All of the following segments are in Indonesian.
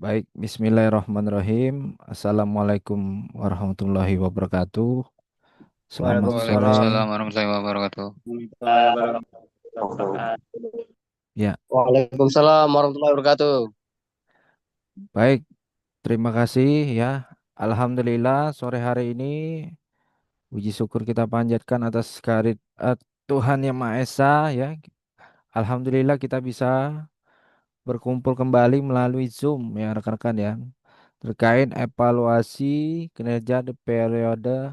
Baik, Bismillahirrahmanirrahim. Assalamualaikum warahmatullahi wabarakatuh. Selamat sore. Waalaikumsalam warahmatullahi wabarakatuh. Ya, Waalaikumsalam warahmatullahi wabarakatuh. baik. Terima kasih ya. Alhamdulillah sore hari ini puji syukur kita panjatkan atas karit Tuhan Yang Maha Esa ya. Alhamdulillah kita bisa berkumpul kembali melalui Zoom ya rekan-rekan ya. Terkait evaluasi kinerja di periode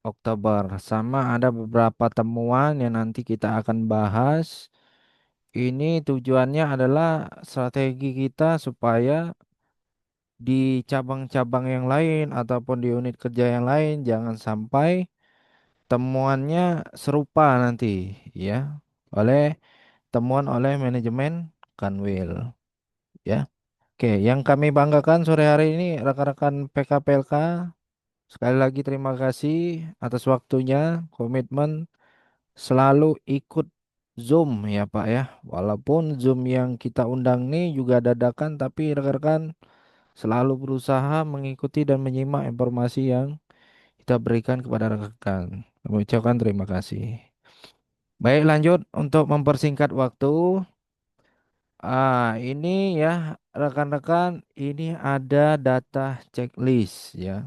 Oktober. Sama ada beberapa temuan yang nanti kita akan bahas. Ini tujuannya adalah strategi kita supaya di cabang-cabang yang lain ataupun di unit kerja yang lain jangan sampai temuannya serupa nanti ya oleh temuan oleh manajemen Kanwil ya. Oke, yang kami banggakan sore hari ini rekan-rekan PKPLK sekali lagi terima kasih atas waktunya, komitmen selalu ikut Zoom ya Pak ya. Walaupun Zoom yang kita undang nih juga dadakan tapi rekan-rekan selalu berusaha mengikuti dan menyimak informasi yang kita berikan kepada rekan-rekan. Kami ucapkan terima kasih. Baik lanjut untuk mempersingkat waktu. Ini ya rekan-rekan ini ada data checklist ya.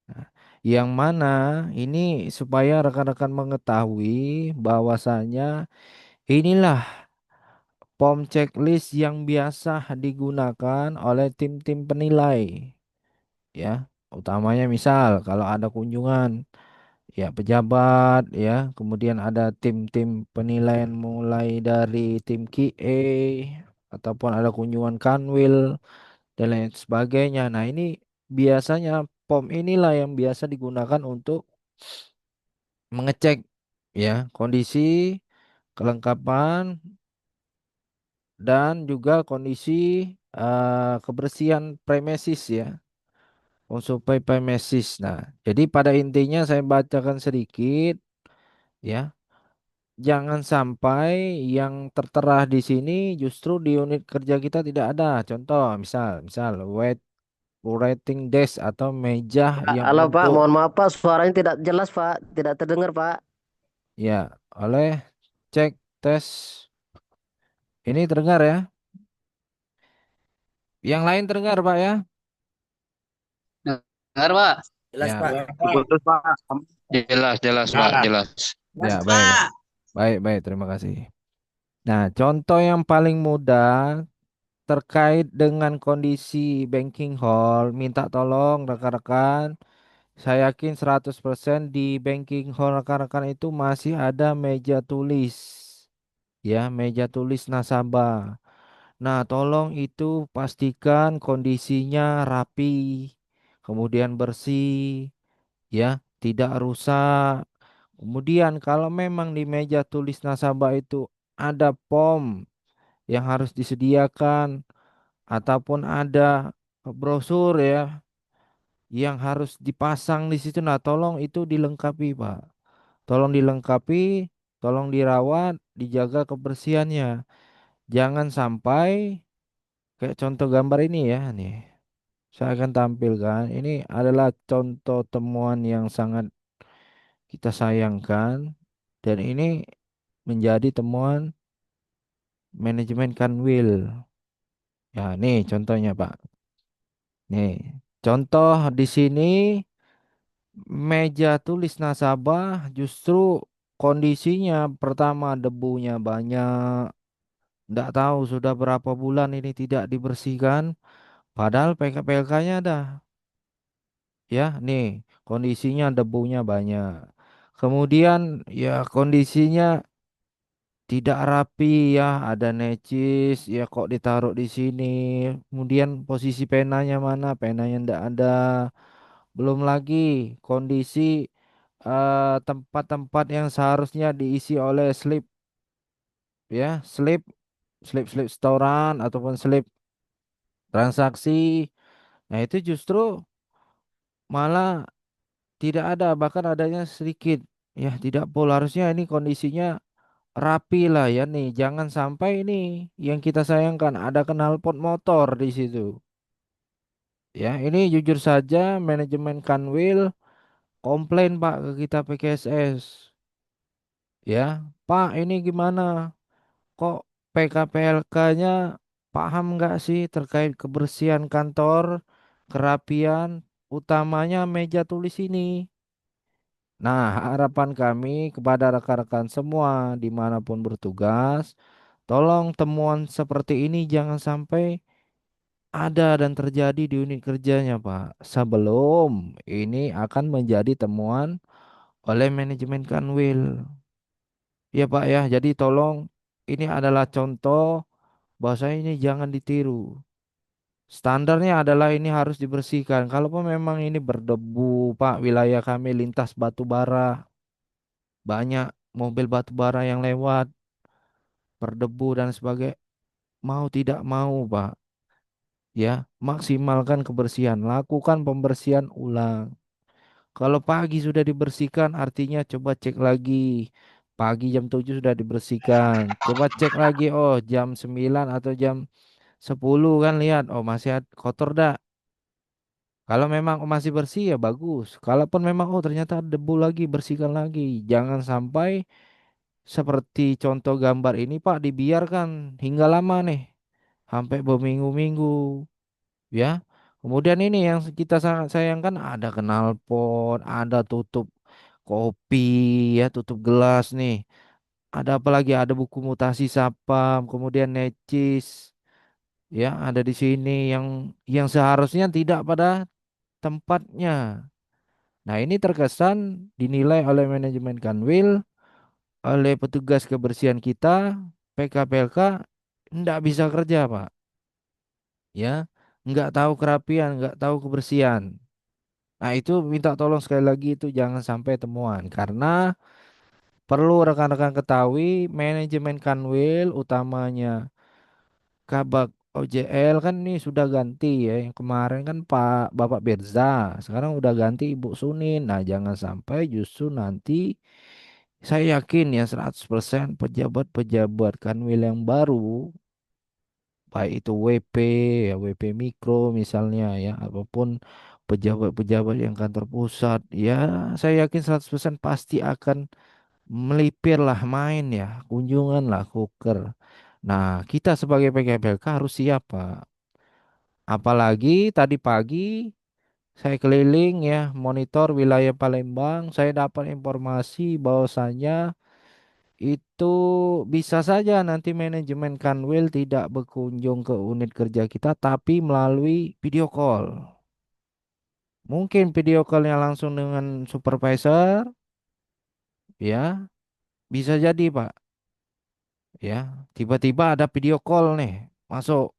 Nah, yang mana ini supaya rekan-rekan mengetahui bahwasanya inilah POM checklist yang biasa digunakan oleh tim-tim penilai ya. Utamanya misal kalau ada kunjungan ya pejabat ya, kemudian ada tim-tim penilaian mulai dari tim QA ataupun ada kunjungan Kanwil dan lain sebagainya. Nah, ini biasanya POM inilah yang biasa digunakan untuk mengecek ya kondisi kelengkapan dan juga kondisi kebersihan premises ya, mensuplai premises. Nah, jadi pada intinya saya bacakan sedikit ya. Jangan sampai yang tertera di sini justru di unit kerja kita tidak ada. Contoh, misal waiting desk atau meja yang Halo Pak, untuk mohon maaf Pak, suaranya tidak jelas Pak, tidak terdengar Pak. ya oleh cek tes ini terdengar ya. Yang lain terdengar Pak ya? Dengar, Pak? Jelas Ya, Pak. Putus Pak. Jelas, jelas, Pak, jelas. ya baik, baik. Baik, baik, terima kasih. Nah, contoh yang paling mudah terkait dengan kondisi banking hall, minta tolong rekan-rekan, saya yakin 100% di banking hall rekan-rekan itu masih ada meja tulis. Ya, meja tulis nasabah. Nah, tolong itu pastikan kondisinya rapi, kemudian bersih, ya, tidak rusak. Kemudian kalau memang di meja tulis nasabah itu ada POM yang harus disediakan ataupun ada brosur ya yang harus dipasang di situ. Nah, tolong itu dilengkapi, Pak. Tolong dilengkapi, tolong dirawat, dijaga kebersihannya. Jangan sampai kayak contoh gambar ini ya, nih. Saya akan tampilkan. Ini adalah contoh temuan yang sangat kita sayangkan dan ini menjadi temuan manajemen Kanwil. Ya, nih contohnya, Pak. Nih, contoh di sini meja tulis nasabah justru kondisinya pertama debunya banyak. Nggak tahu sudah berapa bulan ini tidak dibersihkan. Padahal PKPLK-nya ada. Ya, nih kondisinya debunya banyak. Kemudian ya kondisinya tidak rapi ya, ada necis ya kok ditaruh di sini. Kemudian posisi penanya mana? Penanya ndak ada. Belum lagi kondisi tempat-tempat yang seharusnya diisi oleh slip ya, slip setoran ataupun slip transaksi. Nah, itu justru malah tidak ada, bahkan adanya sedikit. Ya, tidak full. Harusnya ini kondisinya rapi lah ya nih. Jangan sampai ini yang kita sayangkan ada knalpot motor di situ. Ya, ini jujur saja manajemen Kanwil komplain Pak ke kita PKSS. Ya, Pak ini gimana? Kok PKPLK-nya paham nggak sih terkait kebersihan kantor, kerapian, utamanya meja tulis ini. Nah, harapan kami kepada rekan-rekan semua dimanapun bertugas, tolong temuan seperti ini jangan sampai ada dan terjadi di unit kerjanya, Pak. Sebelum ini akan menjadi temuan oleh manajemen Kanwil. Ya, Pak ya. Jadi tolong ini adalah contoh bahwasanya ini jangan ditiru. Standarnya adalah ini harus dibersihkan. Kalaupun memang ini berdebu, Pak, wilayah kami lintas batu bara, banyak mobil batu bara yang lewat, berdebu dan sebagainya. Mau tidak mau, Pak, ya, maksimalkan kebersihan, lakukan pembersihan ulang. Kalau pagi sudah dibersihkan, artinya coba cek lagi. Pagi jam 7 sudah dibersihkan. Coba cek lagi, oh jam 9 atau jam 10 kan lihat, oh masih kotor dah. Kalau memang masih bersih ya bagus. Kalaupun memang oh ternyata ada debu lagi, bersihkan lagi. Jangan sampai seperti contoh gambar ini Pak dibiarkan hingga lama nih, sampai berminggu-minggu ya. Kemudian ini yang kita sangat sayangkan ada knalpot, ada tutup kopi ya, tutup gelas nih. Ada apa lagi? Ada buku mutasi Sapam, kemudian necis ya ada di sini yang seharusnya tidak pada tempatnya. Nah, ini terkesan dinilai oleh manajemen Kanwil, oleh petugas kebersihan kita, PKPLK, nggak bisa kerja, Pak. Ya, nggak tahu kerapian, nggak tahu kebersihan. Nah, itu minta tolong sekali lagi itu jangan sampai temuan. Karena perlu rekan-rekan ketahui, manajemen Kanwil utamanya Kabak OJL kan ini sudah ganti ya. Yang kemarin kan Pak Bapak Berza, sekarang udah ganti Ibu Sunin. Nah, jangan sampai justru nanti saya yakin ya 100% pejabat-pejabat Kanwil yang baru, baik itu WP, ya WP Mikro misalnya ya, apapun pejabat-pejabat yang kantor pusat, ya saya yakin 100% pasti akan melipir lah main ya, kunjungan lah kuker. Nah, kita sebagai PKPLK harus siap, Pak. Apalagi tadi pagi saya keliling ya, monitor wilayah Palembang, saya dapat informasi bahwasanya itu bisa saja nanti manajemen Kanwil tidak berkunjung ke unit kerja kita, tapi melalui video call. Mungkin video callnya langsung dengan supervisor, ya, bisa jadi Pak. Ya, tiba-tiba ada video call nih, masuk.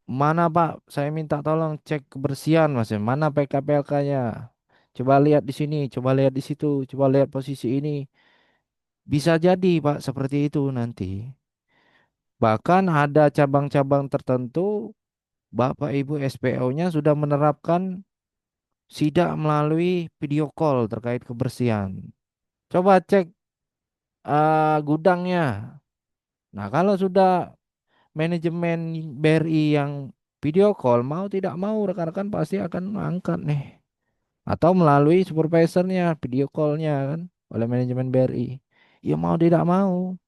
Mana Pak? Saya minta tolong cek kebersihan Mas. Mana PKPLK-nya? Coba lihat di sini, coba lihat di situ, coba lihat posisi ini. Bisa jadi Pak seperti itu nanti. Bahkan ada cabang-cabang tertentu, Bapak Ibu SPO-nya sudah menerapkan sidak melalui video call terkait kebersihan. Coba cek gudangnya. Nah, kalau sudah manajemen BRI yang video call, mau tidak mau rekan-rekan pasti akan angkat nih. Atau melalui supervisornya, video callnya kan, oleh manajemen BRI. Ya mau tidak mau,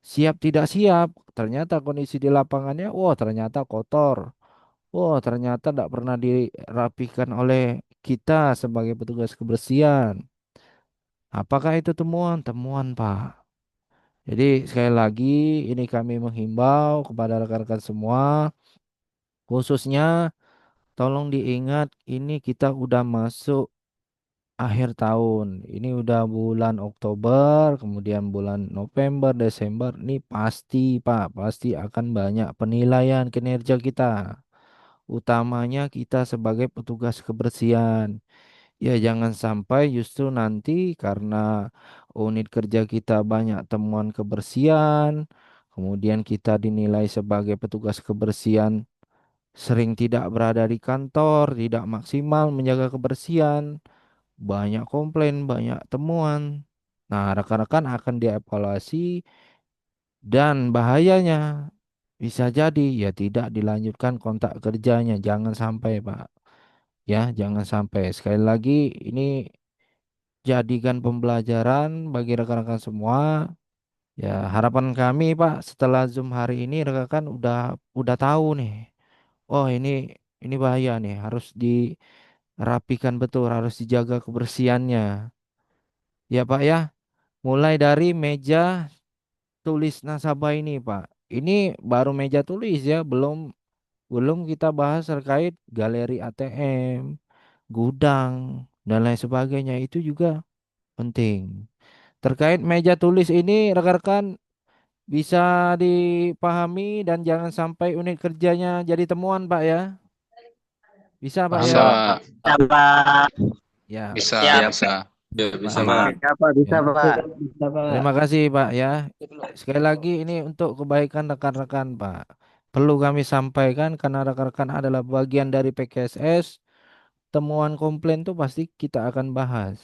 siap tidak siap. Ternyata kondisi di lapangannya, wah ternyata kotor. Wah, ternyata tidak pernah dirapikan oleh kita sebagai petugas kebersihan. Apakah itu temuan? Temuan, Pak. Jadi sekali lagi ini kami menghimbau kepada rekan-rekan semua, khususnya tolong diingat ini kita udah masuk akhir tahun. Ini udah bulan Oktober, kemudian bulan November, Desember. Ini pasti, Pak, pasti akan banyak penilaian kinerja kita. Utamanya kita sebagai petugas kebersihan. Ya, jangan sampai justru nanti karena unit kerja kita banyak temuan kebersihan, kemudian kita dinilai sebagai petugas kebersihan sering tidak berada di kantor, tidak maksimal menjaga kebersihan, banyak komplain, banyak temuan. Nah, rekan-rekan akan dievaluasi dan bahayanya bisa jadi ya tidak dilanjutkan kontak kerjanya. Jangan sampai, Pak. Ya, jangan sampai sekali lagi ini jadikan pembelajaran bagi rekan-rekan semua. Ya, harapan kami Pak setelah Zoom hari ini rekan-rekan udah tahu nih. Oh, ini bahaya nih, harus dirapikan betul, harus dijaga kebersihannya. Ya Pak ya, mulai dari meja tulis nasabah ini Pak. Ini baru meja tulis ya, belum belum kita bahas terkait galeri ATM, gudang dan lain sebagainya. Itu juga penting. Terkait meja tulis ini rekan-rekan bisa dipahami dan jangan sampai unit kerjanya jadi temuan Pak ya. Bisa Pak Paham, ya. Bisa, Pak. Pak. Bisa, Pak. Ya, Bisa, Siap. bisa. Ya, bisa, baik. Pak. Siapa bisa, Ya. Pak? Bisa, Pak. Terima kasih Pak ya. Sekali lagi ini untuk kebaikan rekan-rekan Pak. Perlu kami sampaikan karena rekan-rekan adalah bagian dari PKSS. Temuan komplain tuh pasti kita akan bahas.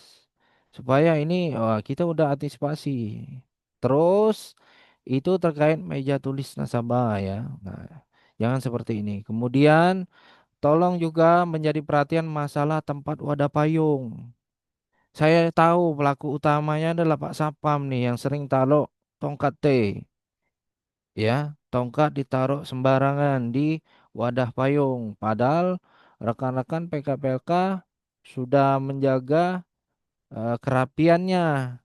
Supaya ini kita udah antisipasi. Terus itu terkait meja tulis nasabah ya. Nah, jangan seperti ini. Kemudian tolong juga menjadi perhatian masalah tempat wadah payung. Saya tahu pelaku utamanya adalah Pak Sapam nih yang sering taruh tongkat T, ya, tongkat ditaruh sembarangan di wadah payung. Padahal rekan-rekan PKPLK sudah menjaga kerapiannya,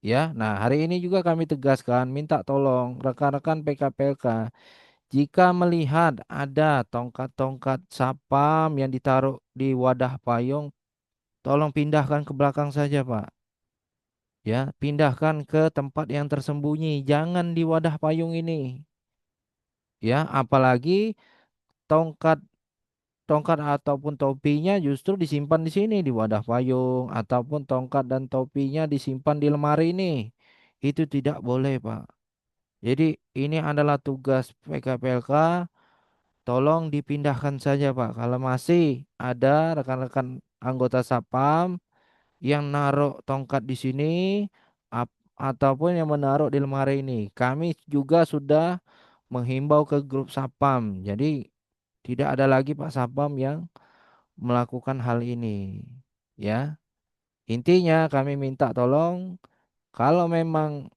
ya. Nah, hari ini juga kami tegaskan, minta tolong rekan-rekan PKPLK jika melihat ada tongkat-tongkat Sapam yang ditaruh di wadah payung, tolong pindahkan ke belakang saja, Pak. Ya, pindahkan ke tempat yang tersembunyi, jangan di wadah payung ini. Ya, apalagi tongkat tongkat ataupun topinya justru disimpan di sini di wadah payung ataupun tongkat dan topinya disimpan di lemari ini. Itu tidak boleh, Pak. Jadi ini adalah tugas PKPLK, tolong dipindahkan saja, Pak. Kalau masih ada rekan-rekan anggota Sapam yang naruh tongkat di sini ataupun yang menaruh di lemari ini. Kami juga sudah menghimbau ke grup Sapam. Jadi tidak ada lagi Pak Sapam yang melakukan hal ini. Ya, intinya kami minta tolong kalau memang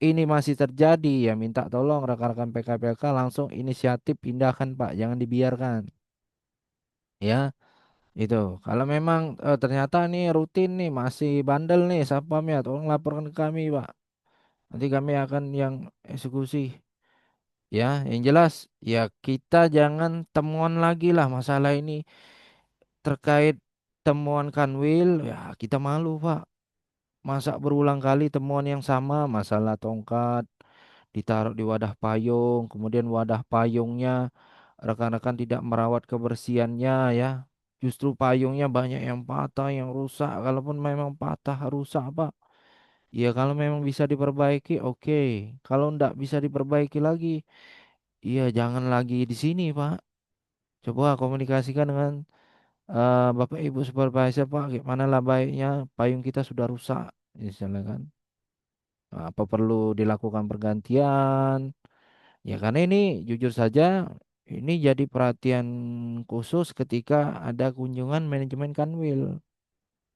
ini masih terjadi ya minta tolong rekan-rekan PKPK langsung inisiatif pindahkan Pak, jangan dibiarkan. Ya, itu. Kalau memang ternyata nih rutin nih masih bandel nih Sapamnya, tolong laporkan ke kami Pak. Nanti kami akan yang eksekusi. Ya, yang jelas ya kita jangan temuan lagi lah masalah ini terkait temuan Kanwil. Ya, kita malu, Pak. Masa berulang kali temuan yang sama, masalah tongkat ditaruh di wadah payung, kemudian wadah payungnya rekan-rekan tidak merawat kebersihannya ya. Justru payungnya banyak yang patah, yang rusak. Kalaupun memang patah, rusak, Pak. Ya kalau memang bisa diperbaiki, oke. Kalau enggak bisa diperbaiki lagi, iya jangan lagi di sini, Pak. Coba komunikasikan dengan Bapak Ibu Supervisor Pak, gimana lah baiknya payung kita sudah rusak, misalnya kan. Nah, apa perlu dilakukan pergantian? Ya karena ini jujur saja ini jadi perhatian khusus ketika ada kunjungan manajemen Kanwil,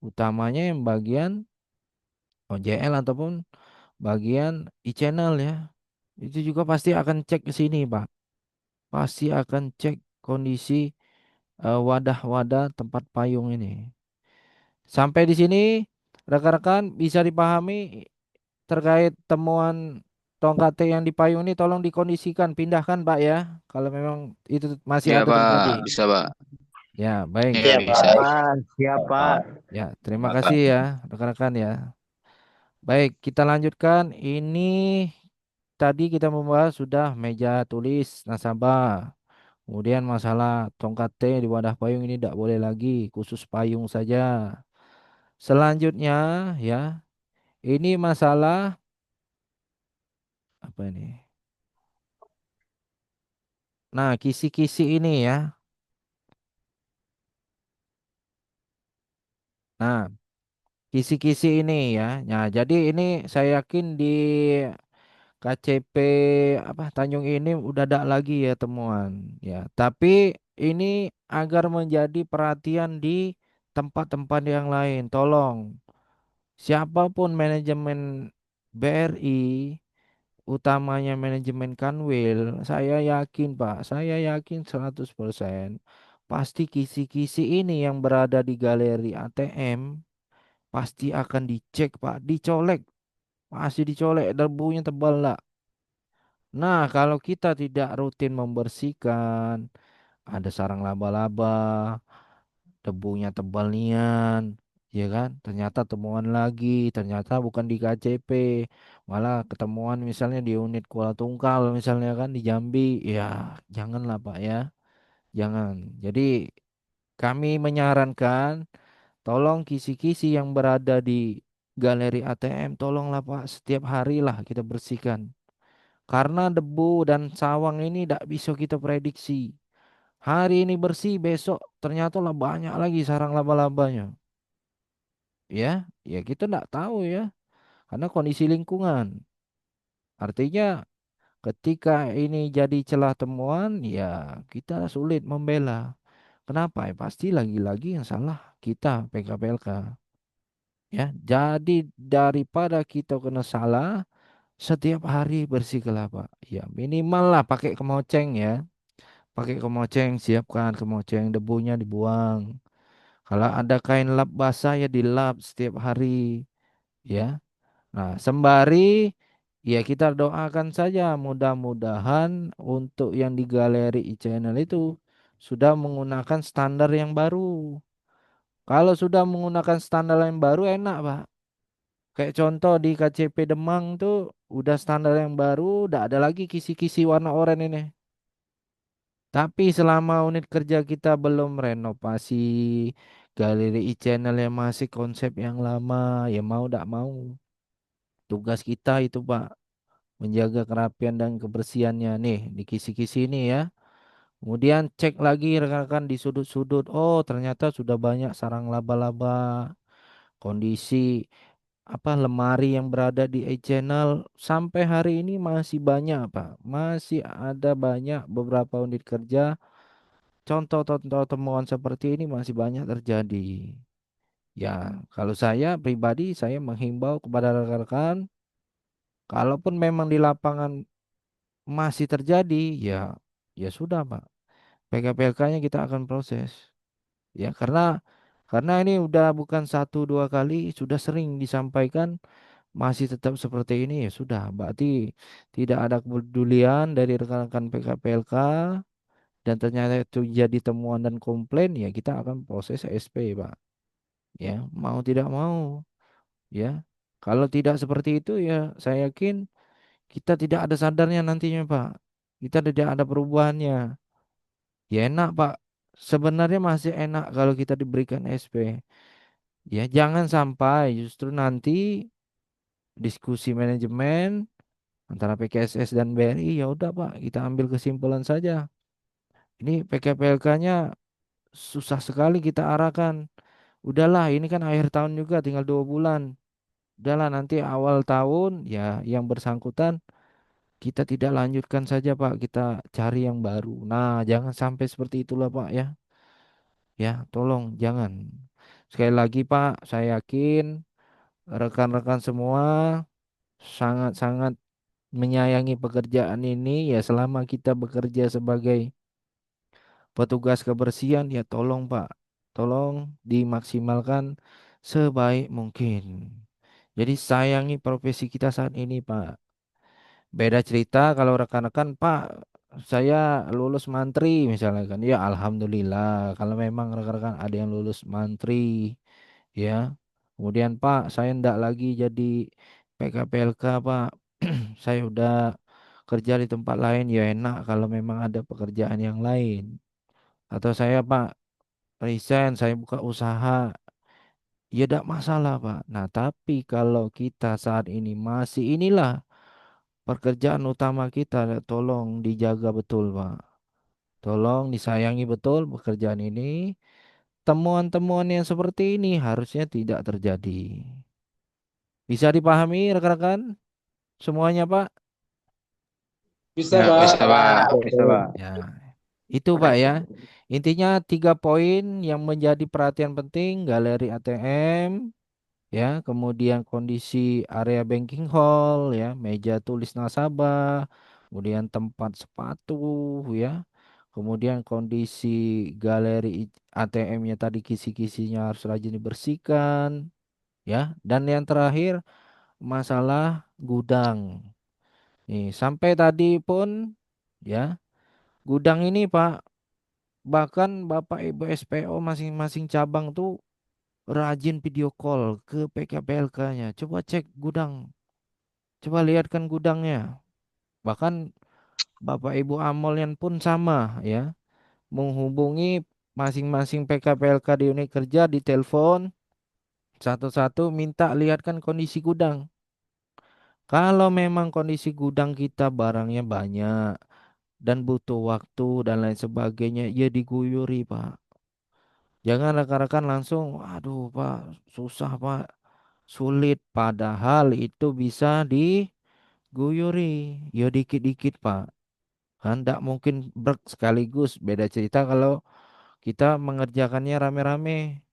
utamanya yang bagian OJL ataupun bagian e-channel ya. Itu juga pasti akan cek ke sini Pak. Pasti akan cek kondisi wadah-wadah tempat payung ini. Sampai di sini rekan-rekan bisa dipahami terkait temuan tongkat T yang di payung ini tolong dikondisikan, pindahkan Pak ya. Kalau memang itu masih Iya, ada Pak. terjadi. Bisa, Pak. Ya, baik. Iya, Siap, bisa. Pak. Siap, Pak. Ya, terima kasih ya rekan-rekan ya. Baik, kita lanjutkan. Ini tadi kita membahas sudah meja tulis nasabah. Kemudian masalah tongkat T di wadah payung ini tidak boleh lagi, khusus payung saja. Selanjutnya ya, ini masalah apa ini? Nah, kisi-kisi ini ya. Nah, kisi-kisi ini ya. Nah, jadi ini saya yakin di KCP apa Tanjung ini udah ada lagi ya temuan. Ya, tapi ini agar menjadi perhatian di tempat-tempat yang lain. Tolong, siapapun manajemen BRI, utamanya manajemen Kanwil, saya yakin Pak, saya yakin 100% pasti kisi-kisi ini yang berada di galeri ATM pasti akan dicek Pak, dicolek, pasti dicolek, debunya tebal lah. Nah, kalau kita tidak rutin membersihkan, ada sarang laba-laba, debunya tebal nian, ya kan? Ternyata temuan lagi, ternyata bukan di KCP, malah ketemuan misalnya di unit Kuala Tungkal misalnya kan di Jambi, ya janganlah Pak ya, jangan. Jadi kami menyarankan, tolong kisi-kisi yang berada di galeri ATM, tolonglah Pak, setiap hari lah kita bersihkan. Karena debu dan sawang ini tidak bisa kita prediksi. Hari ini bersih, besok ternyata lah banyak lagi sarang laba-labanya. Ya, ya kita tidak tahu ya, karena kondisi lingkungan. Artinya ketika ini jadi celah temuan, ya kita sulit membela. Kenapa? Ya, pasti lagi-lagi yang salah kita PKPLK. Ya, jadi daripada kita kena salah, setiap hari bersih kelapa. Ya, minimal lah pakai kemoceng ya. Pakai kemoceng, siapkan kemoceng, debunya dibuang. Kalau ada kain lap basah ya dilap setiap hari, ya. Nah, sembari ya kita doakan saja mudah-mudahan untuk yang di galeri e-channel itu sudah menggunakan standar yang baru. Kalau sudah menggunakan standar yang baru enak, Pak. Kayak contoh di KCP Demang tuh udah standar yang baru, udah ada lagi kisi-kisi warna oranye ini. Tapi selama unit kerja kita belum renovasi, galeri e-channel yang masih konsep yang lama, ya mau tidak mau. Tugas kita itu Pak, menjaga kerapian dan kebersihannya nih di kisi-kisi ini ya. Kemudian cek lagi rekan-rekan di sudut-sudut. Oh, ternyata sudah banyak sarang laba-laba. Kondisi apa lemari yang berada di e-channel sampai hari ini masih banyak Pak. Masih ada banyak beberapa unit kerja. Contoh-contoh temuan seperti ini masih banyak terjadi. Ya, kalau saya pribadi saya menghimbau kepada rekan-rekan, kalaupun memang di lapangan masih terjadi, ya ya sudah, Pak. PKPLK-nya kita akan proses. Ya, karena ini udah bukan satu dua kali, sudah sering disampaikan masih tetap seperti ini ya sudah. Berarti tidak ada kepedulian dari rekan-rekan PKPLK dan ternyata itu jadi temuan dan komplain ya kita akan proses SP, Pak. Ya, mau tidak mau, ya. Kalau tidak seperti itu ya saya yakin kita tidak ada sadarnya nantinya, Pak. Kita tidak ada perubahannya. Ya enak, Pak. Sebenarnya masih enak kalau kita diberikan SP. Ya, jangan sampai justru nanti diskusi manajemen antara PKSS dan BRI ya udah, Pak, kita ambil kesimpulan saja. Ini PKPLK-nya susah sekali kita arahkan. Udahlah, ini kan akhir tahun juga tinggal 2 bulan. Udahlah nanti awal tahun ya yang bersangkutan kita tidak lanjutkan saja Pak, kita cari yang baru. Nah, jangan sampai seperti itulah Pak ya. Ya, tolong jangan. Sekali lagi Pak, saya yakin rekan-rekan semua sangat-sangat menyayangi pekerjaan ini ya selama kita bekerja sebagai petugas kebersihan ya tolong Pak, tolong dimaksimalkan sebaik mungkin. Jadi sayangi profesi kita saat ini Pak. Beda cerita kalau rekan-rekan, Pak, saya lulus mantri misalnya kan. Ya alhamdulillah. Kalau memang rekan-rekan ada yang lulus mantri, ya. Kemudian Pak, saya ndak lagi jadi PKPLK, Pak. Saya udah kerja di tempat lain, ya enak kalau memang ada pekerjaan yang lain. Atau saya Pak resign, saya buka usaha, ya tidak masalah Pak. Nah, tapi kalau kita saat ini masih inilah pekerjaan utama kita, tolong dijaga betul, Pak. Tolong disayangi betul pekerjaan ini. Temuan-temuan yang seperti ini harusnya tidak terjadi. Bisa dipahami rekan-rekan semuanya, Pak? Bisa, Ya, Pak. bisa, Pak. Bisa, Pak. Ya, itu Pak ya. Intinya 3 poin yang menjadi perhatian penting: galeri ATM, ya, kemudian kondisi area banking hall, ya, meja tulis nasabah, kemudian tempat sepatu, ya, kemudian kondisi galeri ATM-nya tadi kisi-kisinya harus rajin dibersihkan, ya, dan yang terakhir masalah gudang. Nih, sampai tadi pun, ya, gudang ini Pak, bahkan Bapak Ibu SPO masing-masing cabang tuh rajin video call ke PKPLK-nya. Coba cek gudang, coba lihatkan gudangnya. Bahkan Bapak Ibu Amolian pun sama, ya, menghubungi masing-masing PKPLK di unit kerja di telepon satu-satu minta lihatkan kondisi gudang. Kalau memang kondisi gudang kita barangnya banyak dan butuh waktu dan lain sebagainya, ya diguyuri, Pak. Jangan rekan-rekan langsung, aduh Pak, susah Pak, sulit. Padahal itu bisa diguyuri, ya dikit-dikit Pak. Kan tidak mungkin brek sekaligus. Beda cerita kalau kita mengerjakannya rame-rame,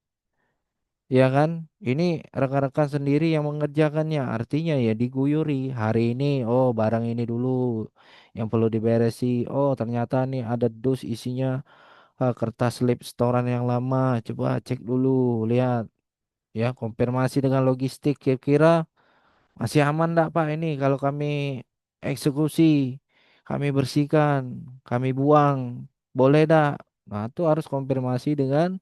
ya kan? Ini rekan-rekan sendiri yang mengerjakannya, artinya ya diguyuri. Hari ini, oh barang ini dulu yang perlu diberesi. Oh ternyata nih ada dus isinya kertas slip setoran yang lama. Coba cek dulu, lihat, ya, konfirmasi dengan logistik. Kira-kira masih aman enggak Pak ini kalau kami eksekusi, kami bersihkan, kami buang, boleh enggak? Nah itu harus konfirmasi dengan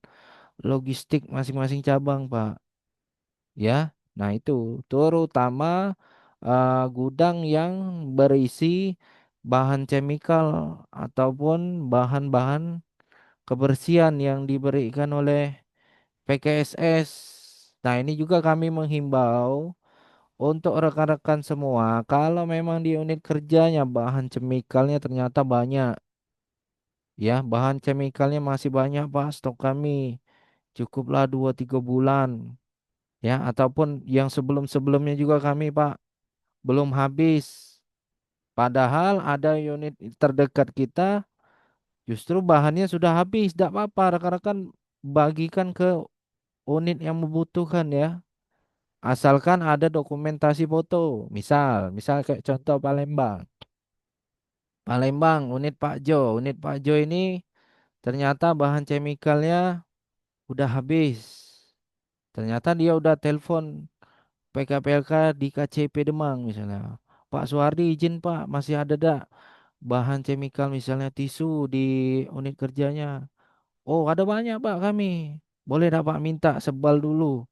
logistik masing-masing cabang Pak, ya. Nah itu terutama gudang yang berisi bahan chemical ataupun bahan-bahan kebersihan yang diberikan oleh PKSS. Nah, ini juga kami menghimbau untuk rekan-rekan semua, kalau memang di unit kerjanya bahan chemicalnya ternyata banyak, ya, bahan chemicalnya masih banyak, Pak, stok kami cukuplah 2-3 bulan, ya, ataupun yang sebelum-sebelumnya juga kami, Pak, belum habis. Padahal ada unit terdekat kita justru bahannya sudah habis. Tidak apa-apa, rekan-rekan bagikan ke unit yang membutuhkan, ya. Asalkan ada dokumentasi foto. Misal kayak contoh Palembang. Palembang, unit Pak Jo. Unit Pak Jo ini ternyata bahan chemicalnya udah habis. Ternyata dia udah telepon PKPLK di KCP Demang misalnya. Pak Suhardi izin Pak, masih ada dak bahan chemical misalnya tisu di unit kerjanya. Oh ada banyak Pak kami. Boleh dak Pak minta sebal dulu.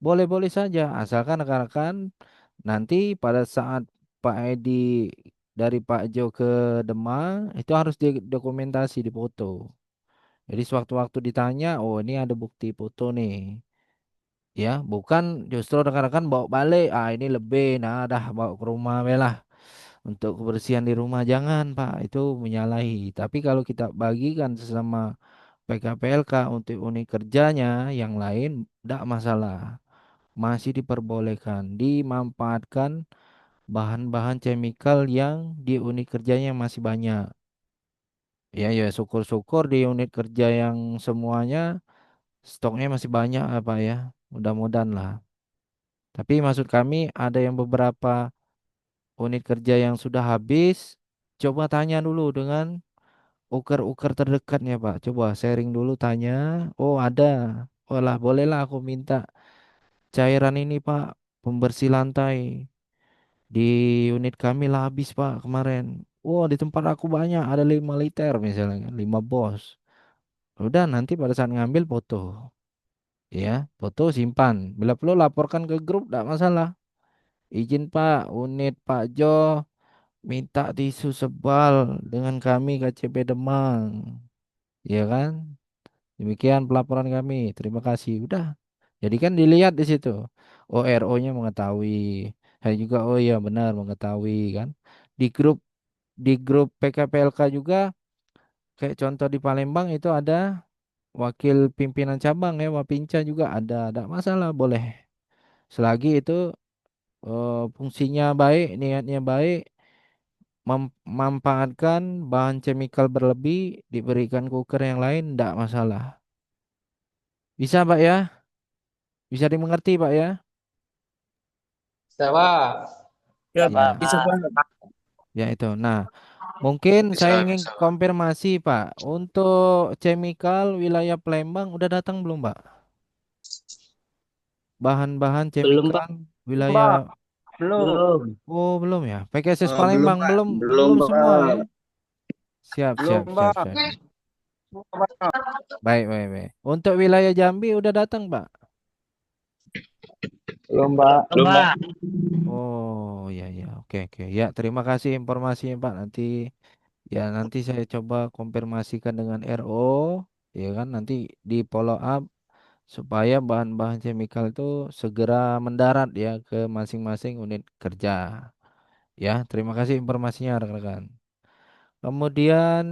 Boleh-boleh saja, asalkan rekan-rekan nanti pada saat Pak Edi dari Pak Jo ke Demang itu harus dokumentasi di foto. Jadi sewaktu-waktu ditanya, oh ini ada bukti foto nih, ya, bukan justru rekan-rekan bawa balik, ah ini lebih, nah dah bawa ke rumah belah untuk kebersihan di rumah, jangan Pak, itu menyalahi. Tapi kalau kita bagikan sesama PKPLK untuk unit kerjanya yang lain, tidak masalah, masih diperbolehkan dimanfaatkan bahan-bahan chemical yang di unit kerjanya masih banyak. Ya, ya, syukur-syukur di unit kerja yang semuanya stoknya masih banyak apa ya. Mudah-mudahan lah. Tapi maksud kami ada yang beberapa unit kerja yang sudah habis. Coba tanya dulu dengan uker-uker terdekatnya Pak. Coba sharing dulu tanya. Oh ada. Oh lah bolehlah aku minta cairan ini Pak. Pembersih lantai. Di unit kami lah habis Pak kemarin. Wah di tempat aku banyak ada 5 liter misalnya kan, 5 bos. Udah nanti pada saat ngambil foto, ya, foto simpan. Bila perlu laporkan ke grup tidak masalah. Izin Pak, unit Pak Jo minta tisu sebal dengan kami KCP Demang, ya kan? Demikian pelaporan kami. Terima kasih. Udah. Jadi kan dilihat di situ. Oh RO-nya mengetahui. Saya juga oh iya benar mengetahui kan. Di grup di grup PKPLK juga kayak contoh di Palembang itu ada wakil pimpinan cabang ya, Wapinca juga ada masalah boleh. Selagi itu fungsinya baik, niatnya baik, memanfaatkan bahan chemical berlebih diberikan cooker yang lain tidak masalah. Bisa Pak ya? Bisa dimengerti Pak ya? Bisa, Pak. Ya, Pak. Ya, Bisa, Pak. ya itu. Nah, mungkin saya Bisa, ingin bisa, Pak. konfirmasi Pak. Untuk chemical wilayah Palembang udah datang belum Pak? Bahan-bahan Belum, Pak. chemical wilayah. Mbak. Belum. Oh belum ya. PKSS Belum, Palembang Pak. belum Belum, belum semua ya. Pak. Siap Belum, siap siap Pak. siap. Baik baik baik. Untuk wilayah Jambi udah datang Pak. Belum, Pak. Belum, Pak. Oh ya ya oke oke ya terima kasih informasinya Pak nanti ya nanti saya coba konfirmasikan dengan RO ya kan nanti di follow up supaya bahan-bahan chemical itu segera mendarat ya ke masing-masing unit kerja ya terima kasih informasinya rekan-rekan kemudian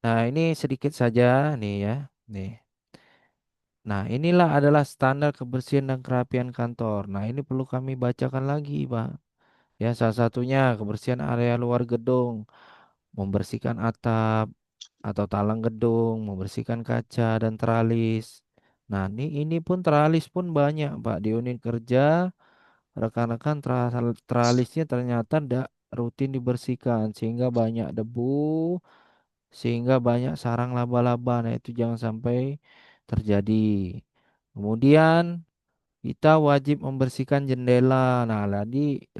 nah ini sedikit saja nih ya nih nah inilah adalah standar kebersihan dan kerapian kantor nah ini perlu kami bacakan lagi Pak. Ya, salah satunya kebersihan area luar gedung, membersihkan atap atau talang gedung, membersihkan kaca dan teralis. Nah, ini pun teralis pun banyak, Pak, di unit kerja. Rekan-rekan teralisnya ternyata tidak rutin dibersihkan sehingga banyak debu, sehingga banyak sarang laba-laba. Nah, itu jangan sampai terjadi. Kemudian kita wajib membersihkan jendela. Nah,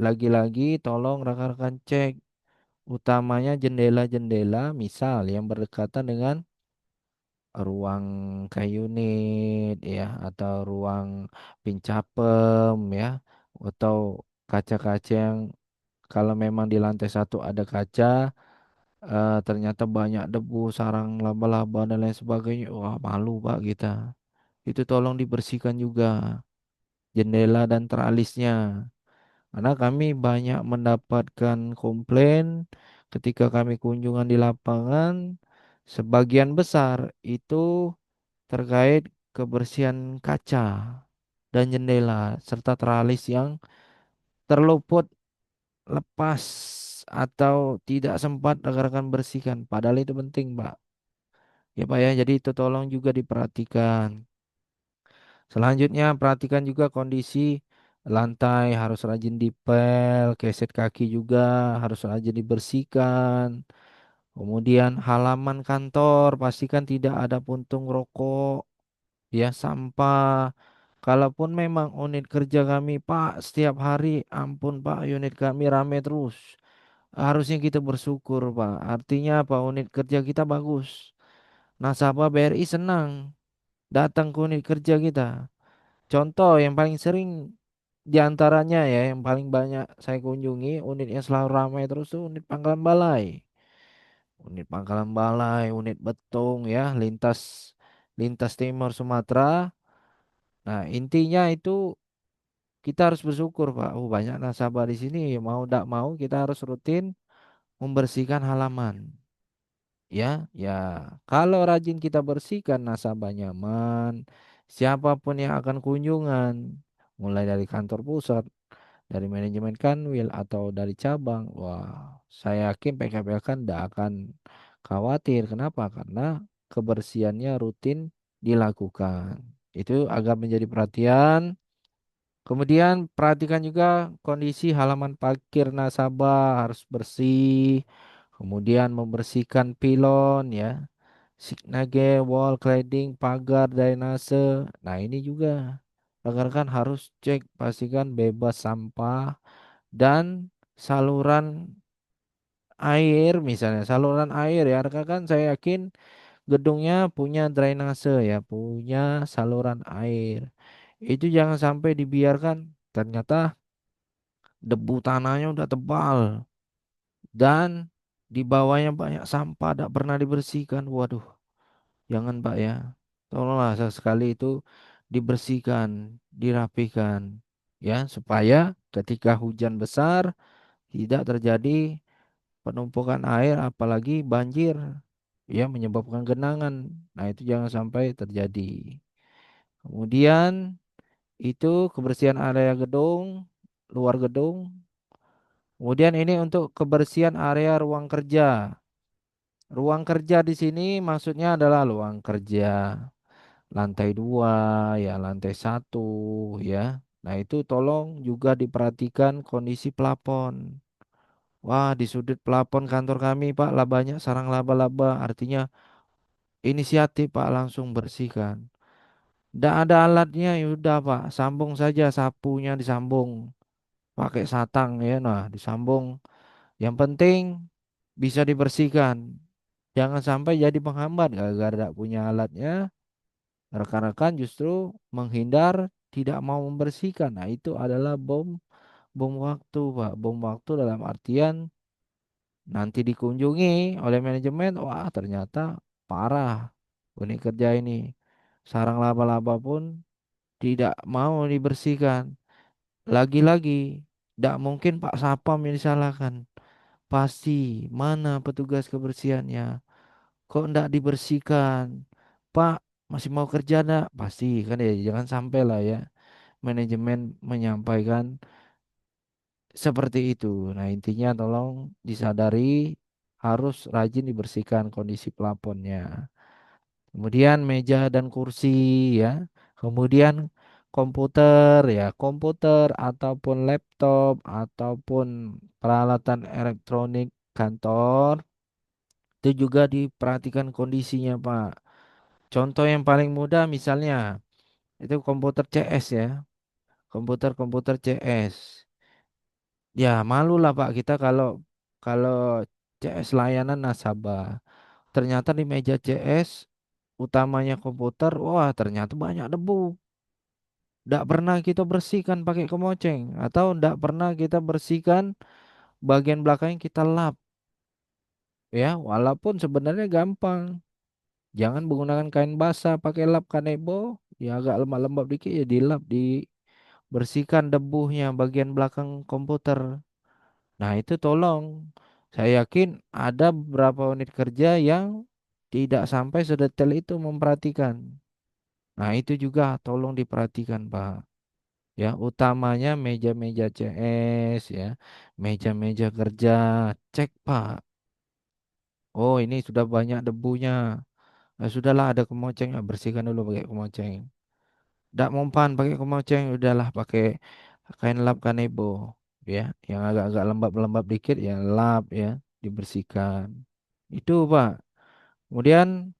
lagi-lagi tolong rekan-rekan cek utamanya jendela-jendela misal yang berdekatan dengan ruang kayu unit ya atau ruang pincapem ya atau kaca-kaca yang kalau memang di lantai satu ada kaca ternyata banyak debu, sarang laba-laba dan lain sebagainya. Wah, malu Pak kita. Itu tolong dibersihkan juga jendela dan teralisnya. Karena kami banyak mendapatkan komplain ketika kami kunjungan di lapangan, sebagian besar itu terkait kebersihan kaca dan jendela serta teralis yang terluput lepas atau tidak sempat rekan-rekan bersihkan. Padahal itu penting, Pak. Ya, Pak ya. Jadi itu tolong juga diperhatikan. Selanjutnya perhatikan juga kondisi lantai harus rajin dipel, keset kaki juga harus rajin dibersihkan. Kemudian halaman kantor pastikan tidak ada puntung rokok, ya sampah. Kalaupun memang unit kerja kami, Pak, setiap hari, ampun Pak, unit kami rame terus. Harusnya kita bersyukur, Pak. Artinya apa? Unit kerja kita bagus. Nasabah BRI senang datang ke unit kerja kita. Contoh yang paling sering di antaranya ya, yang paling banyak saya kunjungi, unit yang selalu ramai terus tuh unit Pangkalan Balai. Unit Pangkalan Balai, unit Betung ya, lintas lintas Timur Sumatera. Nah, intinya itu kita harus bersyukur, Pak. Oh, banyak nasabah di sini, mau tidak mau kita harus rutin membersihkan halaman. Ya, ya. Kalau rajin kita bersihkan, nasabah nyaman. Siapapun yang akan kunjungan, mulai dari kantor pusat, dari manajemen Kanwil atau dari cabang, wah, saya yakin PKPLK tidak akan khawatir. Kenapa? Karena kebersihannya rutin dilakukan. Itu agak menjadi perhatian. Kemudian perhatikan juga kondisi halaman parkir nasabah harus bersih. Kemudian membersihkan pilon ya, signage, wall cladding, pagar, drainase. Nah, ini juga rekan-rekan harus cek pastikan bebas sampah dan saluran air misalnya saluran air ya rekan-rekan saya yakin gedungnya punya drainase ya punya saluran air itu jangan sampai dibiarkan ternyata debu tanahnya udah tebal dan di bawahnya banyak sampah tidak pernah dibersihkan waduh jangan Pak ya tolonglah sekali itu dibersihkan dirapikan ya supaya ketika hujan besar tidak terjadi penumpukan air apalagi banjir ya menyebabkan genangan. Nah, itu jangan sampai terjadi. Kemudian itu kebersihan area gedung, luar gedung Kemudian ini untuk kebersihan area ruang kerja. Ruang kerja di sini maksudnya adalah ruang kerja lantai 2, ya lantai 1, ya. Nah itu tolong juga diperhatikan kondisi plafon. Wah, di sudut plafon kantor kami, Pak, lah banyak sarang laba-laba. Artinya inisiatif, Pak, langsung bersihkan. Tidak ada alatnya, ya udah, Pak, sambung saja sapunya, disambung pakai satang ya. Nah, disambung. Yang penting bisa dibersihkan. Jangan sampai jadi penghambat gara-gara tidak punya alatnya. Rekan-rekan justru menghindar, tidak mau membersihkan. Nah, itu adalah bom waktu, Pak. Bom waktu dalam artian nanti dikunjungi oleh manajemen, wah ternyata parah. Unit kerja ini sarang laba-laba pun tidak mau dibersihkan. Lagi-lagi, tidak mungkin Pak Sapam yang disalahkan. Pasti mana petugas kebersihannya? Kok tidak dibersihkan? Pak, masih mau kerja enggak? Pasti kan ya, jangan sampai lah ya manajemen menyampaikan seperti itu. Nah, intinya tolong disadari harus rajin dibersihkan kondisi plafonnya. Kemudian meja dan kursi ya. Kemudian komputer ya, komputer ataupun laptop ataupun peralatan elektronik kantor itu juga diperhatikan kondisinya, Pak. Contoh yang paling mudah misalnya itu komputer CS ya, komputer-komputer CS. Ya, malulah Pak kita kalau kalau CS layanan nasabah. Ternyata di meja CS utamanya komputer, wah ternyata banyak debu. Tidak pernah kita bersihkan pakai kemoceng atau tidak pernah kita bersihkan bagian belakangnya kita lap ya, walaupun sebenarnya gampang. Jangan menggunakan kain basah, pakai lap kanebo, ya agak lembab-lembab dikit ya dilap, dibersihkan debunya bagian belakang komputer. Nah, itu tolong. Saya yakin ada beberapa unit kerja yang tidak sampai sedetail itu memperhatikan. Nah, itu juga tolong diperhatikan, Pak. Ya, utamanya meja-meja CS ya, meja-meja kerja, cek, Pak. Oh, ini sudah banyak debunya. Nah, sudahlah ada kemoceng, bersihkan dulu pakai kemoceng. Tidak mempan pakai kemoceng, udahlah pakai kain lap kanebo ya, yang agak-agak lembab-lembab dikit ya lap ya, dibersihkan. Itu Pak. Kemudian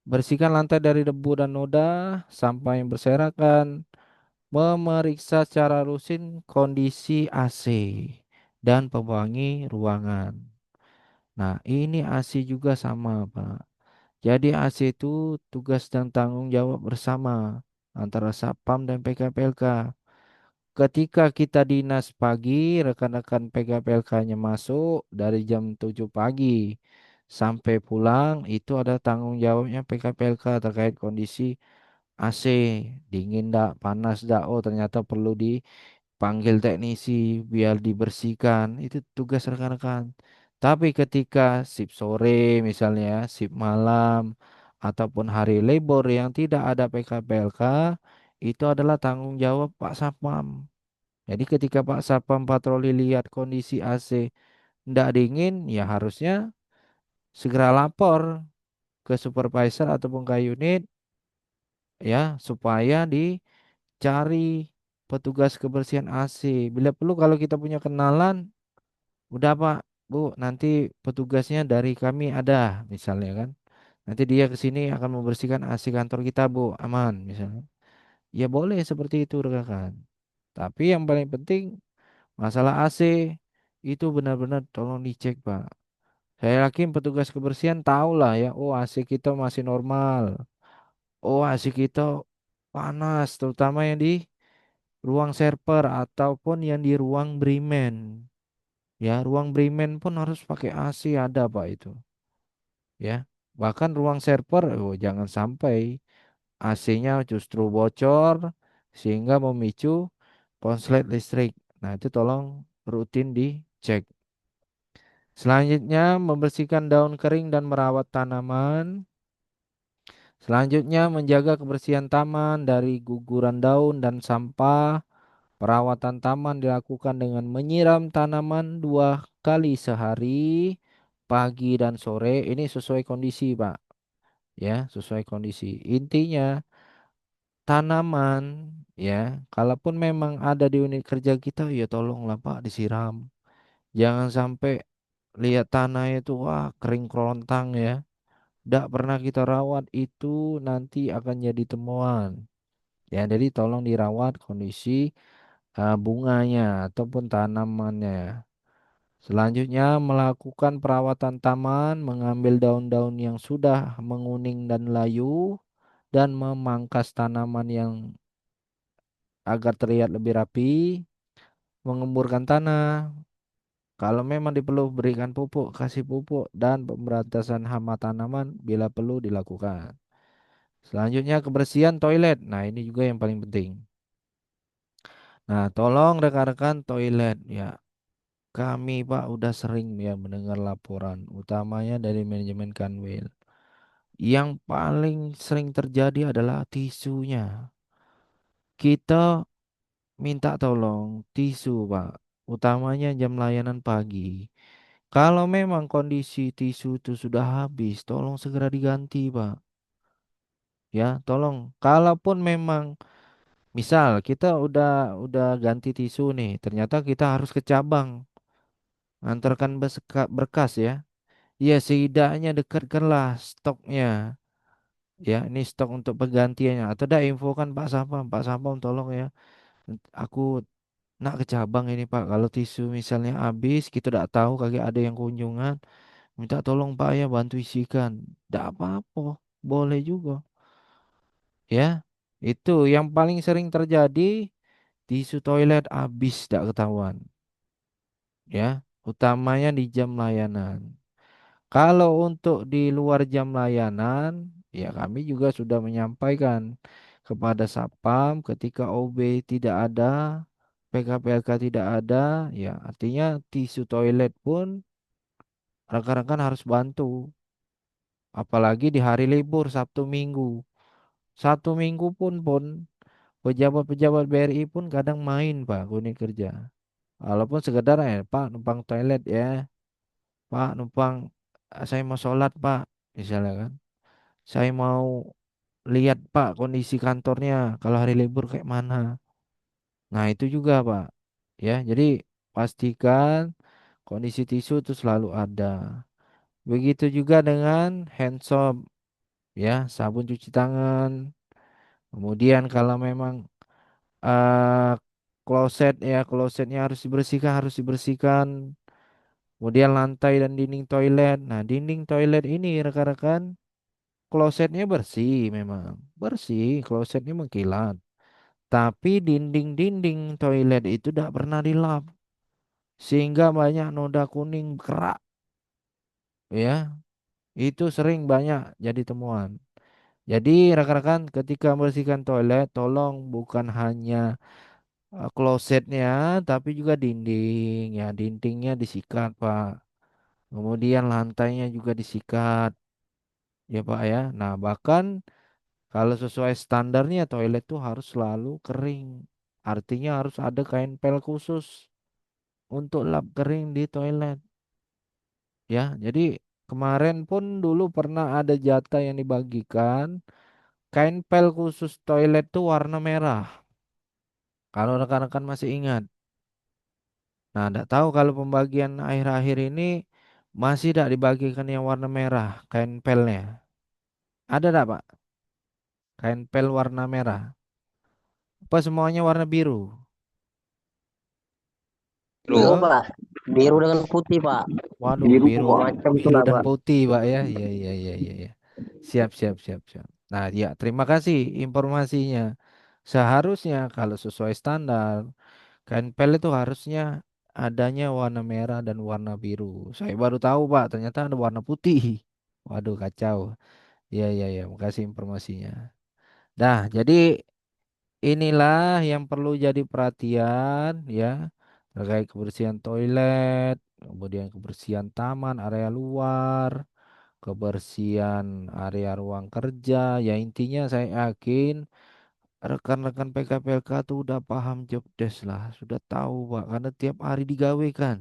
bersihkan lantai dari debu dan noda, sampah yang berserakan, memeriksa secara rutin kondisi AC dan pembangi ruangan. Nah, ini AC juga sama, Pak. Jadi AC itu tugas dan tanggung jawab bersama antara Satpam dan PKPLK. Ketika kita dinas pagi, rekan-rekan PKPLK-nya masuk dari jam 7 pagi sampai pulang, itu ada tanggung jawabnya PKPLK terkait kondisi AC, dingin dak, panas dak, oh ternyata perlu dipanggil teknisi biar dibersihkan. Itu tugas rekan-rekan. Tapi ketika shift sore misalnya, shift malam, ataupun hari libur yang tidak ada PKPLK, itu adalah tanggung jawab Pak Sapam. Jadi ketika Pak Sapam patroli lihat kondisi AC tidak dingin, ya harusnya segera lapor ke supervisor ataupun ke unit ya supaya dicari petugas kebersihan AC. Bila perlu kalau kita punya kenalan, udah Pak, Bu, nanti petugasnya dari kami ada misalnya kan. Nanti dia ke sini akan membersihkan AC kantor kita, Bu, aman misalnya. Ya boleh seperti itu rekan. Tapi yang paling penting masalah AC itu benar-benar tolong dicek, Pak. Saya yakin petugas kebersihan tahu lah ya, oh AC kita masih normal. Oh AC kita panas, terutama yang di ruang server ataupun yang di ruang brimen. Ya, ruang brimen pun harus pakai AC ada, Pak itu. Ya, bahkan ruang server, oh jangan sampai AC-nya justru bocor sehingga memicu konslet listrik. Nah, itu tolong rutin dicek. Selanjutnya, membersihkan daun kering dan merawat tanaman. Selanjutnya, menjaga kebersihan taman dari guguran daun dan sampah. Perawatan taman dilakukan dengan menyiram tanaman 2 kali sehari, pagi dan sore. Ini sesuai kondisi, Pak. Ya, sesuai kondisi. Intinya tanaman, ya, kalaupun memang ada di unit kerja kita, ya tolonglah Pak disiram. Jangan sampai lihat tanah itu wah kering kerontang ya. Tidak pernah kita rawat itu nanti akan jadi temuan. Ya, jadi tolong dirawat kondisi bunganya ataupun tanamannya. Selanjutnya melakukan perawatan taman, mengambil daun-daun yang sudah menguning dan layu dan memangkas tanaman yang agar terlihat lebih rapi, mengemburkan tanah. Kalau memang diperlu berikan pupuk, kasih pupuk dan pemberantasan hama tanaman bila perlu dilakukan. Selanjutnya kebersihan toilet. Nah, ini juga yang paling penting. Nah, tolong rekan-rekan toilet ya. Kami Pak udah sering ya mendengar laporan utamanya dari manajemen Kanwil. Yang paling sering terjadi adalah tisunya. Kita minta tolong tisu Pak, utamanya jam layanan pagi. Kalau memang kondisi tisu itu sudah habis, tolong segera diganti Pak. Ya, tolong. Kalaupun memang misal kita udah ganti tisu nih, ternyata kita harus ke cabang antarkan berkas ya. Ya, setidaknya dekatkanlah stoknya. Ya, ini stok untuk penggantiannya. Atau dah infokan Pak Sapam tolong ya. Aku nak ke cabang ini Pak. Kalau tisu misalnya habis, kita tidak tahu kagak ada yang kunjungan. Minta tolong Pak ya bantu isikan. Tidak apa-apa, boleh juga. Ya, itu yang paling sering terjadi tisu toilet habis tidak ketahuan. Ya, utamanya di jam layanan. Kalau untuk di luar jam layanan, ya kami juga sudah menyampaikan kepada Satpam ketika OB tidak ada, PKPLK tidak ada, ya artinya tisu toilet pun rekan-rekan harus bantu. Apalagi di hari libur Sabtu Minggu. Satu minggu pun pejabat-pejabat BRI pun kadang main Pak kuning kerja. Walaupun sekedar ya Pak numpang toilet ya, Pak numpang saya mau sholat Pak, misalnya kan. Saya mau lihat Pak kondisi kantornya kalau hari libur kayak mana. Nah itu juga Pak. Ya, jadi pastikan kondisi tisu itu selalu ada. Begitu juga dengan hand soap, ya, sabun cuci tangan. Kemudian kalau memang eh klosetnya harus dibersihkan. Kemudian lantai dan dinding toilet. Nah, dinding toilet ini rekan-rekan, klosetnya bersih memang. Bersih, klosetnya mengkilat. Tapi dinding-dinding toilet itu tidak pernah dilap. Sehingga banyak noda kuning kerak. Ya, itu sering banyak jadi temuan. Jadi rekan-rekan ketika membersihkan toilet, tolong bukan hanya klosetnya, tapi juga dinding. Ya, dindingnya disikat, Pak. Kemudian lantainya juga disikat. Ya, Pak ya. Nah, bahkan kalau sesuai standarnya toilet tuh harus selalu kering. Artinya harus ada kain pel khusus untuk lap kering di toilet. Ya, jadi kemarin pun dulu pernah ada jatah yang dibagikan kain pel khusus toilet tuh warna merah. Kalau rekan-rekan masih ingat. Nah, tidak tahu kalau pembagian akhir-akhir ini masih tidak dibagikan yang warna merah kain pelnya. Ada tidak Pak? Kain pel warna merah. Apa semuanya warna biru? Biru, Biru. Halo? Pak. Biru dengan putih, Pak. Waduh, Biru biru, macam biru itulah, dan Pak. putih, Pak ya. Iya, iya, iya, iya, iya. Siap, siap, siap, siap. Nah, ya, terima kasih informasinya. Seharusnya kalau sesuai standar, kain pel itu harusnya adanya warna merah dan warna biru. Saya baru tahu, Pak, ternyata ada warna putih. Waduh, kacau. Iya, iya, iya, makasih informasinya. Nah, jadi inilah yang perlu jadi perhatian ya terkait kebersihan toilet, kemudian kebersihan taman, area luar, kebersihan area ruang kerja. Ya intinya saya yakin rekan-rekan PKPLK tuh udah paham job desk lah, sudah tahu Pak, karena tiap hari digawe kan.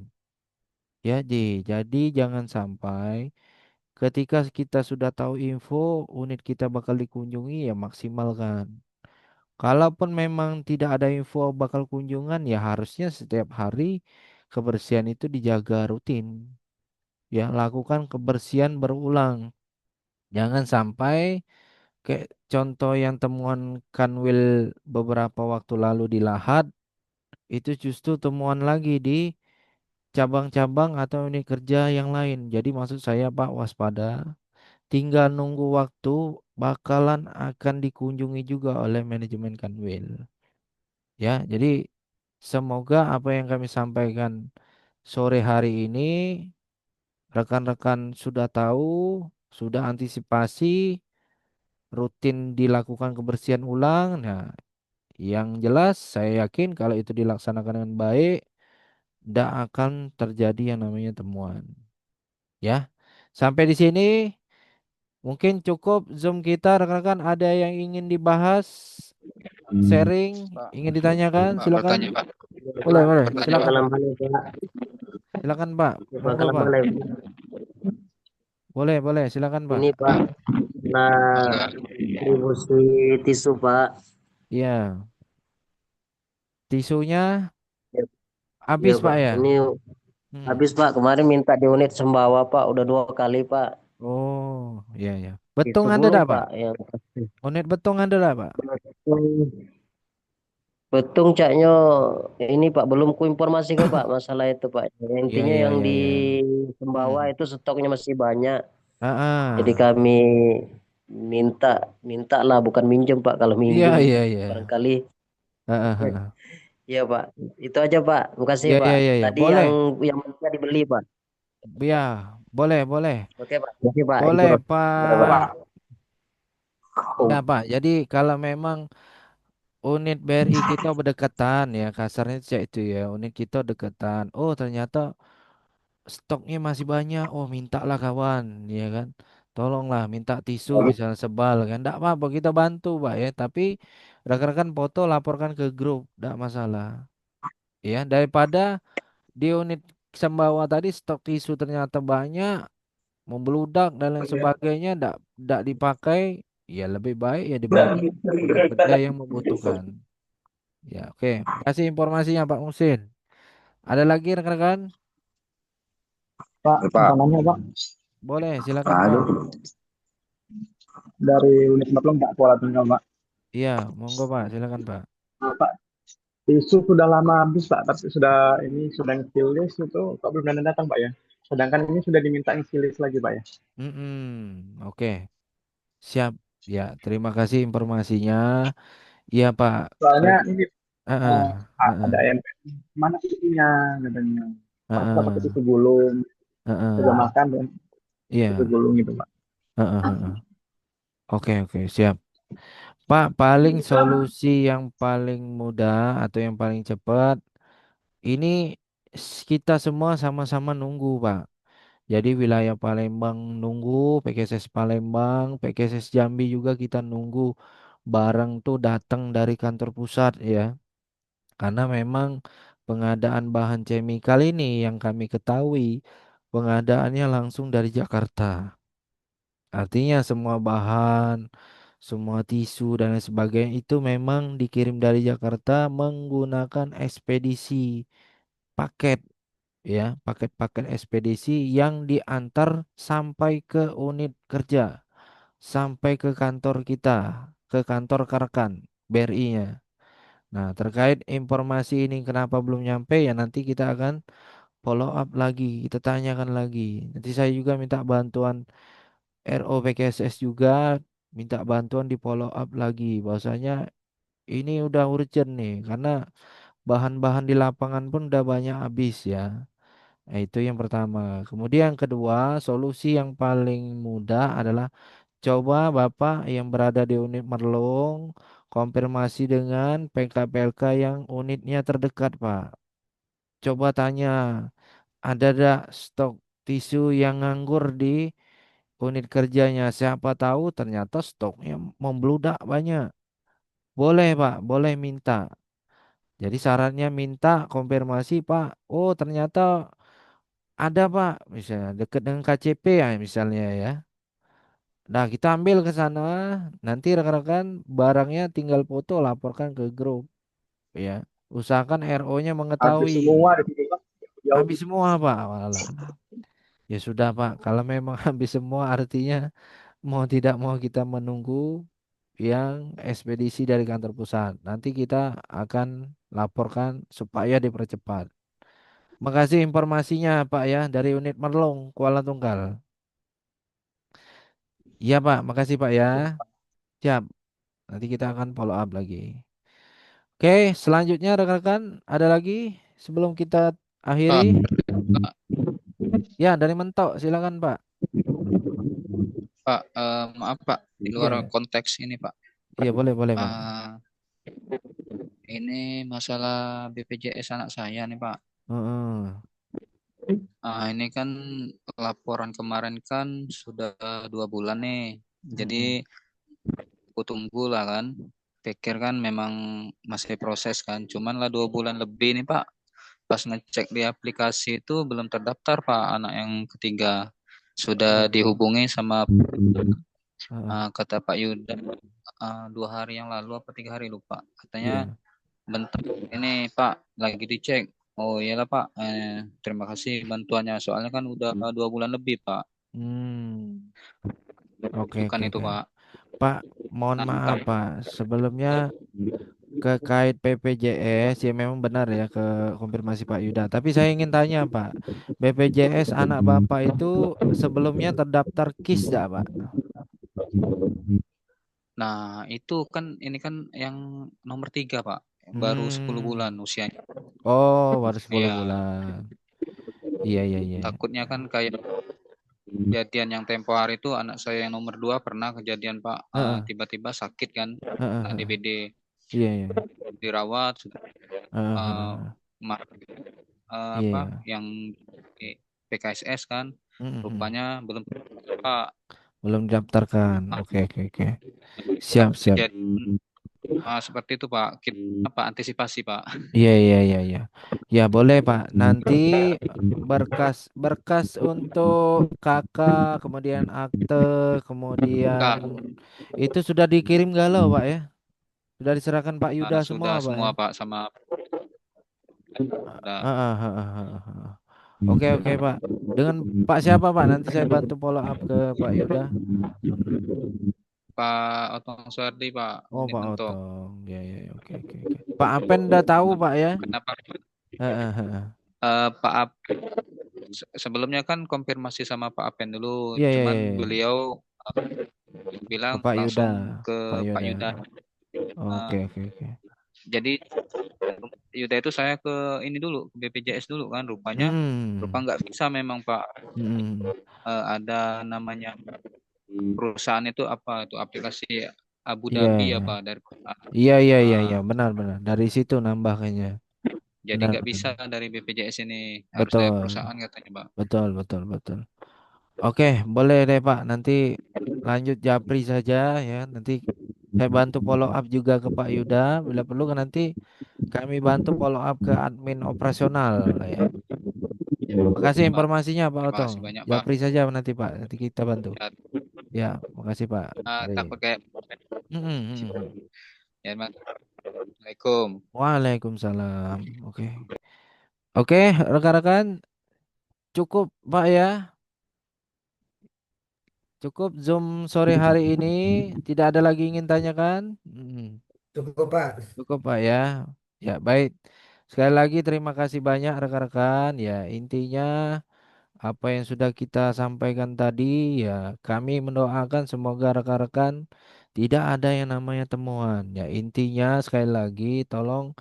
Ya, jadi jangan sampai ketika kita sudah tahu info unit kita bakal dikunjungi ya maksimalkan. Kalaupun memang tidak ada info bakal kunjungan ya harusnya setiap hari kebersihan itu dijaga rutin. Ya, lakukan kebersihan berulang. Jangan sampai kayak contoh yang temuan Kanwil beberapa waktu lalu di Lahat itu justru temuan lagi di cabang-cabang atau unit kerja yang lain. Jadi maksud saya Pak waspada, tinggal nunggu waktu bakalan akan dikunjungi juga oleh manajemen Kanwil. Ya, jadi semoga apa yang kami sampaikan sore hari ini rekan-rekan sudah tahu, sudah antisipasi, rutin dilakukan kebersihan ulang. Nah, yang jelas saya yakin kalau itu dilaksanakan dengan baik, tidak akan terjadi yang namanya temuan. Ya, sampai di sini mungkin cukup Zoom kita, rekan-rekan. Ada yang ingin dibahas, sharing, Pak, ingin ditanyakan, Pak silakan. bertanya, Pak. Ya, Boleh, Pak. boleh. Coba Silakan, kalau Pak. balik, Pak. Silakan, Pak. Coba Monggo, kalau Pak. balik. Boleh, boleh. Silakan, Pak. Ini Pak, nah Mangga. distribusi tisu Pak. Iya, tisunya Ya, iya habis, Pak. Pak ya. Ini Hmm. habis Pak. Kemarin minta di unit Sembawa Pak. Udah 2 kali Pak. Oh, iya, iya. Betung Tisu ada gulung dah, Pak? Pak. Yang Unit betung ada dah, Pak? betung, betung caknya ini Pak. Belum ku informasikan Pak masalah itu Pak. Iya, Intinya iya, yang iya, di iya. Sembawa Hmm. itu stoknya masih banyak. Ah, Jadi ah. kami minta minta lah bukan minjem Pak. Kalau Iya, minjem iya, iya. barangkali. Ah, ah, ah, ah. Iya Pak. Itu aja Pak. Makasih Iya, Pak. iya, iya, iya. Tadi Boleh. yang bisa dibeli Pak. Ya, boleh, boleh. Oke Pak. Oke Pak. Itu Boleh, udah Pak. Pak. Ya, Pak. Jadi kalau memang unit BRI kita berdekatan ya, kasarnya cek itu ya, unit kita dekatan. Oh, ternyata stoknya masih banyak. Oh, mintalah kawan, ya kan. Tolonglah minta tisu misalnya sebal kan. Enggak apa-apa, kita bantu, Pak ya. Tapi rekan-rekan foto laporkan ke grup, enggak masalah. Ya, daripada di unit Sembawa tadi stok tisu ternyata banyak, membludak dan lain sebagainya, enggak dipakai, ya lebih baik ya dibagi unit kerja yang membutuhkan. Ya, oke. Kasih informasinya Pak Musin. Ada lagi rekan-rekan? Pak, Pak. mau nanya Pak, Boleh, silakan Pak. dari unit Baplong Pak Kuala Tunggal Pak. Iya, monggo Pak, silakan Pak. Pak, tisu sudah lama habis Pak, tapi sudah skill list itu kok belum ada datang Pak ya. Sedangkan ini sudah diminta skill list lagi Pak ya. Oke, siap. Ya, terima kasih informasinya. Iya Pak. Soalnya Ke- ini Heeh, ada heeh, yang mana tisunya katanya. Pak kita pakai heeh, tisu gulung, sudah heeh. makan dan tisu Iya, gulung itu Pak. heeh, heeh. Oke, oke, siap. Pak, paling solusi yang paling mudah atau yang paling cepat ini kita semua sama-sama nunggu, Pak. Jadi wilayah Palembang nunggu, PKSS Palembang, PKSS Jambi juga kita nunggu barang tuh datang dari kantor pusat ya. Karena memang pengadaan bahan chemical ini yang kami ketahui pengadaannya langsung dari Jakarta. Artinya semua bahan, semua tisu dan lain sebagainya itu memang dikirim dari Jakarta menggunakan ekspedisi paket ya, paket-paket ekspedisi yang diantar sampai ke unit kerja, sampai ke kantor kita, ke kantor Karkan BRI-nya. Nah, terkait informasi ini kenapa belum nyampe ya nanti kita akan follow up lagi, kita tanyakan lagi. Nanti saya juga minta bantuan ROPKSS juga, minta bantuan di follow up lagi. Bahwasanya ini udah urgent nih, karena bahan-bahan di lapangan pun udah banyak habis ya. Nah, itu yang pertama. Kemudian yang kedua, solusi yang paling mudah adalah coba Bapak yang berada di unit Merlung konfirmasi dengan PKPLK yang unitnya terdekat, Pak. Coba tanya, ada tidak stok tisu yang nganggur di unit kerjanya? Siapa tahu ternyata stoknya membludak banyak. Boleh Pak, boleh minta. Jadi sarannya minta konfirmasi Pak. Oh ternyata ada Pak, misalnya dekat dengan KCP ya misalnya ya. Nah kita ambil ke sana, nanti rekan-rekan barangnya tinggal foto laporkan ke grup ya. Usahakan RO-nya Habis mengetahui. semua di sini Pak. Jauh Habis gitu. semua Pak. Walah. Ya sudah Pak, kalau memang habis semua artinya mau tidak mau kita menunggu yang ekspedisi dari kantor pusat. Nanti kita akan laporkan supaya dipercepat. Makasih informasinya Pak ya dari unit Merlong Kuala Tunggal. Iya Pak, makasih Pak ya. Siap. Nanti kita akan follow up lagi. Oke, selanjutnya rekan-rekan ada lagi sebelum kita akhiri? Pak, Pak, Ya, dari Mentok silakan Pak. Pak, maaf Pak, di luar Iya, konteks ini Pak. iya boleh boleh Pak. Eh, ini masalah BPJS anak saya nih Pak. Heeh. Ini kan laporan kemarin kan sudah 2 bulan nih. Jadi Mm-mm. aku tunggu lah kan. Pikir kan memang masih proses kan. Cuman lah 2 bulan lebih nih Pak. Pas ngecek di aplikasi itu belum terdaftar Pak anak yang ketiga. Sudah Oh, dihubungi sama heeh. kata Pak Yuda 2 hari yang lalu apa 3 hari lupa. Katanya Iya. bentar ini Pak lagi dicek. Oh iyalah Pak, terima kasih bantuannya. Soalnya kan udah 2 bulan lebih Pak. Hmm. Oke Bukan oke itu oke. Pak. Pak, mohon Nah, maaf Pak. Sebelumnya terkait BPJS ya memang benar ya ke konfirmasi Pak Yuda. Tapi saya ingin tanya Pak, BPJS anak Bapak itu sebelumnya terdaftar KIS enggak Pak? nah, itu kan ini kan yang nomor 3 Pak. Baru 10 Hmm. bulan usianya. Oh, baru 10 Iya, bulan. Iya iya iya. takutnya kan kayak kejadian yang tempo hari itu anak saya yang nomor 2 pernah kejadian Pak, Heeh, tiba-tiba sakit kan, heeh, kena heeh. DBD, Iya iya. dirawat sudah Heeh, eh, heeh. Iya apa iya. yang di PKSS kan Mm, mm, mm. rupanya belum Pak. Belum didaftarkan. Ah, Oke oke oke. Siap siap. kejadian seperti itu Pak. Kita apa antisipasi Pak? Iya iya iya iya. Ya boleh Pak. Nanti berkas berkas untuk kakak, kemudian akte, kemudian Kak, itu sudah dikirim galau Pak ya? Sudah diserahkan Pak Yuda semua sudah Pak ya? semua Pak sama Ah, ada ah, ah, ah, ah, ah, ah. Oke oke Pak. Dengan Pak siapa Pak? Nanti saya bantu follow up ke Pak Yuda. Pak Otong Suwardi Pak Oh unit Pak bentuk. Otong. Ya ya ya. Oke oke oke. Pak Apen udah tahu Pak ya? Kenapa? Heeh, heeh. Pak sebelumnya kan konfirmasi sama Pak Apen dulu, Iya iya cuman iya. Iya. beliau Ke bilang Pak Yuda. langsung ke Pak Pak Yuda. Yuda. Oke Eh, oke oke. jadi Yuda itu saya ke ini dulu, ke BPJS dulu kan, rupanya rupa Hmm. nggak bisa memang Pak. Hmm. Ada namanya perusahaan itu apa itu aplikasi Abu Iya. Dhabi apa dari Iya iya iya iya uh, benar benar. Dari situ nambah kayaknya. jadi Benar nggak benar. bisa dari BPJS ini harus dari Betul. perusahaan katanya Pak. Betul betul betul. Oke, boleh deh Pak. Nanti lanjut Japri saja ya. Nanti saya bantu follow up juga ke Pak Yuda. Bila perlu kan nanti kami bantu follow up ke admin operasional ya. Makasih Pak, informasinya Pak terima Otong. kasih banyak Pak. Japri saja nanti Pak. Nanti kita bantu. Ya, Ya, makasih Pak. Mari. takut kayak Mm-mm. ya Mas. Assalamualaikum. Waalaikumsalam. Oke. Oke, rekan-rekan, cukup Pak ya. Cukup Zoom sore hari ini. Tidak ada lagi ingin tanyakan. Cukup Pak. Cukup Pak ya. Ya, baik. Sekali lagi terima kasih banyak rekan-rekan. Ya, intinya apa yang sudah kita sampaikan tadi ya, kami mendoakan semoga rekan-rekan tidak ada yang namanya temuan. Ya, intinya sekali lagi tolong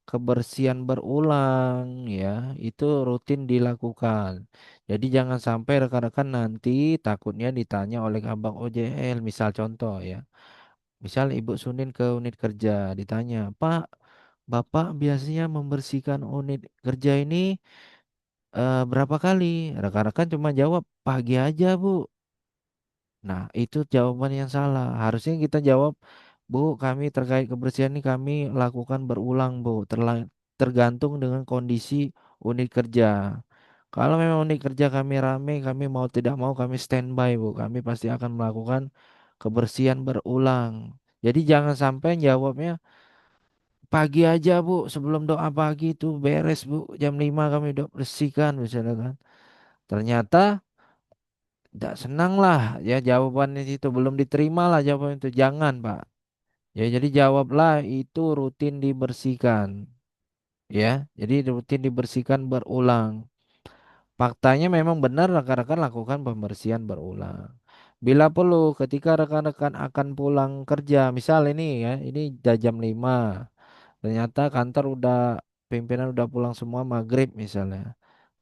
kebersihan berulang ya, itu rutin dilakukan. Jadi jangan sampai rekan-rekan nanti takutnya ditanya oleh abang OJL, misal contoh ya. Misal Ibu Sunin ke unit kerja ditanya, Pak, Bapak biasanya membersihkan unit kerja ini berapa kali? Rekan-rekan cuma jawab pagi aja, Bu. Nah, itu jawaban yang salah. Harusnya kita jawab Bu, kami terkait kebersihan ini kami lakukan berulang, Bu. Tergantung dengan kondisi unit kerja. Kalau memang unit kerja kami rame, kami mau tidak mau kami standby, Bu. Kami pasti akan melakukan kebersihan berulang. Jadi jangan sampai jawabnya pagi aja, Bu. Sebelum doa pagi itu beres, Bu. Jam 5 kami udah bersihkan misalnya kan. Ternyata tidak senang lah ya jawabannya itu, belum diterima lah jawaban itu. Jangan, Pak. Ya, jadi jawablah itu rutin dibersihkan. Ya, jadi rutin dibersihkan berulang. Faktanya memang benar rekan-rekan lakukan pembersihan berulang. Bila perlu ketika rekan-rekan akan pulang kerja, misal ini ya, ini udah jam 5. Ternyata kantor udah, pimpinan udah pulang semua maghrib misalnya.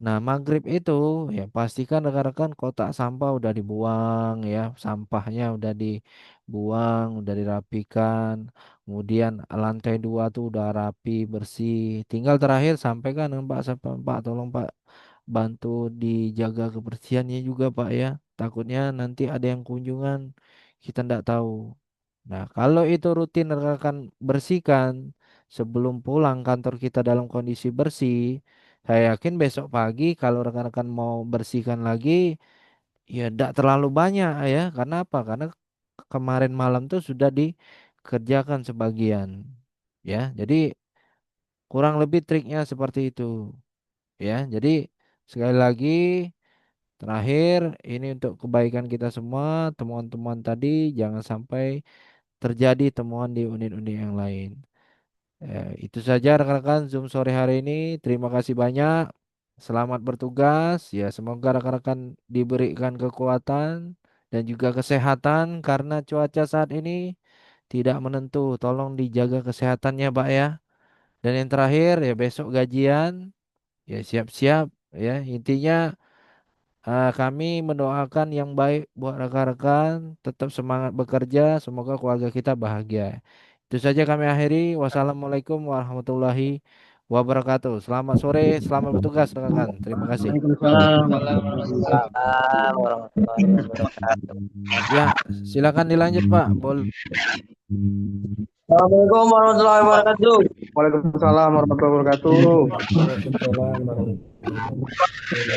Nah, maghrib itu ya pastikan rekan-rekan kotak sampah udah dibuang ya, sampahnya udah dibuang, udah dirapikan. Kemudian lantai 2 tuh udah rapi, bersih. Tinggal terakhir sampaikan dengan Pak Satpam, Pak tolong Pak bantu dijaga kebersihannya juga Pak ya. Takutnya nanti ada yang kunjungan, kita ndak tahu. Nah, kalau itu rutin rekan bersihkan sebelum pulang kantor kita dalam kondisi bersih, saya yakin besok pagi kalau rekan-rekan mau bersihkan lagi, ya tidak terlalu banyak ya. Karena apa? Karena kemarin malam tuh sudah dikerjakan sebagian. Ya, jadi kurang lebih triknya seperti itu. Ya, jadi sekali lagi terakhir ini untuk kebaikan kita semua, temuan-temuan tadi jangan sampai terjadi temuan di unit-unit yang lain. Ya, itu saja rekan-rekan Zoom sore hari ini. Terima kasih banyak. Selamat bertugas. Ya, semoga rekan-rekan diberikan kekuatan dan juga kesehatan karena cuaca saat ini tidak menentu. Tolong dijaga kesehatannya, Pak ya. Dan yang terakhir ya besok gajian. Ya siap-siap ya. Intinya kami mendoakan yang baik buat rekan-rekan, tetap semangat bekerja, semoga keluarga kita bahagia. Itu saja kami akhiri. Wassalamualaikum warahmatullahi wabarakatuh. Selamat sore, selamat bertugas rekan-rekan. Terima kasih. Waalaikumsalam warahmatullahi Waalaikumsalam warahmatullahi wabarakatuh. Ya, silakan dilanjut Pak. Assalamualaikum warahmatullahi wabarakatuh. Waalaikumsalam warahmatullahi wabarakatuh. Waalaikumsalam warahmatullahi wabarakatuh.